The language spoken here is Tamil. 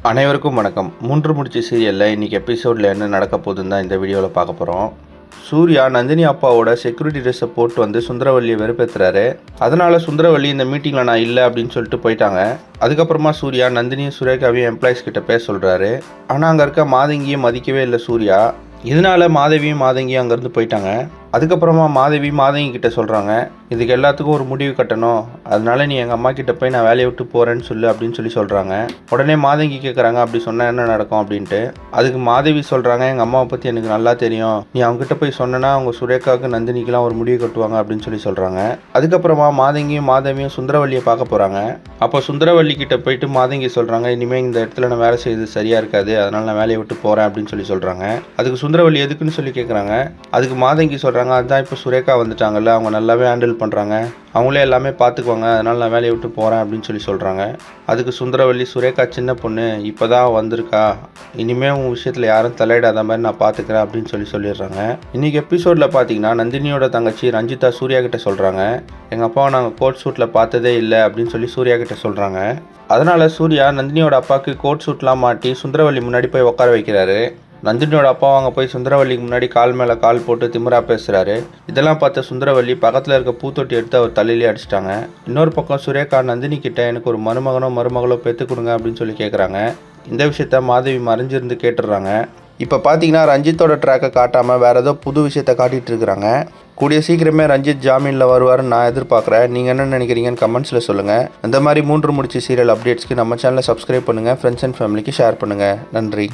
அனைவருக்கும் வணக்கம். 3 முடிச்சு சீரியலில் இன்றைக்கி எபிசோடில் என்ன நடக்க போகுதுன்னு தான் இந்த வீடியோவில் பார்க்க போகிறோம். சூர்யா நந்தினி அப்பாவோட செக்யூரிட்டி ட்ரெஸ்ஸை போட்டு வந்து சுந்தரவல்லியை வெறுப்பேற்றுறாரு. அதனால் சுந்தரவல்லி இந்த மீட்டிங்கில் நான் இல்லை அப்படின்னு சொல்லிட்டு போயிட்டாங்க. அதுக்கப்புறமா சூர்யா நந்தினியும் சுரேகாவையும் எம்ப்ளாயிஸ் கிட்ட பேச சொல்கிறாரு. ஆனால் அங்கே இருக்க மாதங்கியும் மதிக்கவே இல்லை சூர்யா. இதனால் மாதவியும் மாதங்கியும் அங்கேருந்து போயிட்டாங்க. அதுக்கப்புறமா மாதவி மாதங்கி கிட்ட சொல்கிறாங்க, இதுக்கு எல்லாத்துக்கும் ஒரு முடிவு கட்டணும், அதனால நீ எங்கள் அம்மா கிட்ட போய் நான் வேலையை விட்டு போகிறேன்னு சொல்லு அப்படின்னு சொல்லி சொல்கிறாங்க. உடனே மாதங்கி கேட்குறாங்க, அப்படி சொன்னால் என்ன நடக்கும் அப்படின்ட்டு. அதுக்கு மாதவி சொல்கிறாங்க, எங்கள் அம்மாவை பற்றி எனக்கு நல்லா தெரியும், நீ அவங்ககிட்ட போய் சொன்னேன்னா அவங்க சுரேகாவுக்கு நந்தினிக்கெலாம் ஒரு முடிவு கட்டுவாங்க அப்படின்னு சொல்லி சொல்கிறாங்க. அதுக்கப்புறமா மாதங்கியும் மாதவியும் சுந்தரவல்லியை பார்க்க போகிறாங்க. அப்போ சுந்தரவல்லி கிட்ட போயிட்டு மாதங்கி சொல்கிறாங்க, இனிமேல் இந்த இடத்துல நான் வேலை செய்யறது சரியாக இருக்காது, அதனால் நான் வேலையை விட்டு போகிறேன் அப்படின்னு சொல்லி சொல்கிறாங்க. அதுக்கு சுந்தரவல்லி எதுக்குன்னு சொல்லி கேட்குறாங்க. அதுக்கு மாதங்கி சொல்கிறாங்க, அதுதான் இப்போ சுரேகா வந்துட்டாங்கல்ல, அவங்க நல்லாவே ஹேண்டில் பண்ணுறாங்க, அவங்களே எல்லாமே பார்த்துக்குவாங்க, அதனால் நான் வேலையை விட்டு போகிறேன் அப்படின்னு சொல்லி சொல்கிறாங்க. அதுக்கு சுந்தரவல்லி, சுரேகா சின்ன பொண்ணு, இப்போ தான் வந்திருக்கா, இனிமேல் உங்கள் விஷயத்தில் யாரும் தலையிடாத மாதிரி நான் பார்த்துக்கிறேன் அப்படின்னு சொல்லிடுறாங்க. இன்றைக்கி எபிசோடில் பார்த்தீங்கன்னா நந்தினியோட தங்கச்சி ரஞ்சிதா சூர்யா கிட்ட சொல்கிறாங்க, எங்கள் அப்பாவை நாங்கள் கோட் சூட்டில் பார்த்ததே இல்லை அப்படின்னு சொல்லி சூர்யா கிட்ட சொல்கிறாங்க. அதனால் சூர்யா நந்தினியோட அப்பாவுக்கு கோட் சூட்லாம் மாட்டி சுந்தரவல்லி முன்னாடி போய் உட்கார வைக்கிறாரு. நந்தினியோட அப்பா அவங்க போய் சுந்தரவல்லிக்கு முன்னாடி கால் மேலே கால் போட்டு திமிரா பேசுகிறாரு. இதெல்லாம் பார்த்த சுந்தரவல்லி பக்கத்தில் இருக்க பூத்தொட்டி எடுத்து அவர் தலையிலே அடிச்சிட்டாங்க. இன்னொரு பக்கம் சுரேகா நந்தினி கிட்ட எனக்கு ஒரு மருமகளோ பெற்று கொடுங்க அப்படின்னு சொல்லி கேட்குறாங்க. இந்த விஷயத்த மாதவி மறைஞ்சிருந்து கேட்டுடுறாங்க. இப்போ பார்த்தீங்கன்னா ரஞ்சித்தோட ட்ராக்கை காட்டாமல் வேறு ஏதோ புது விஷயத்த காட்டிகிட்டு இருக்கிறாங்க. கூடிய சீக்கிரமே ரஞ்சித் ஜாமீனில் வருவார்னு நான் எதிர்பார்க்குறேன். நீங்கள் என்ன நினைக்கிறீங்கன்னு கமெண்ட்ஸில் சொல்லுங்கள். இந்த மாதிரி 3 முடிச்சு சீரியல் அப்டேட்ஸ்க்கு நம்ம சேனலை சப்ஸ்கிரைப் பண்ணுங்கள், ஃப்ரெண்ட்ஸ் அண்ட் ஃபேமிலிக்கு ஷேர் பண்ணுங்கள். நன்றி.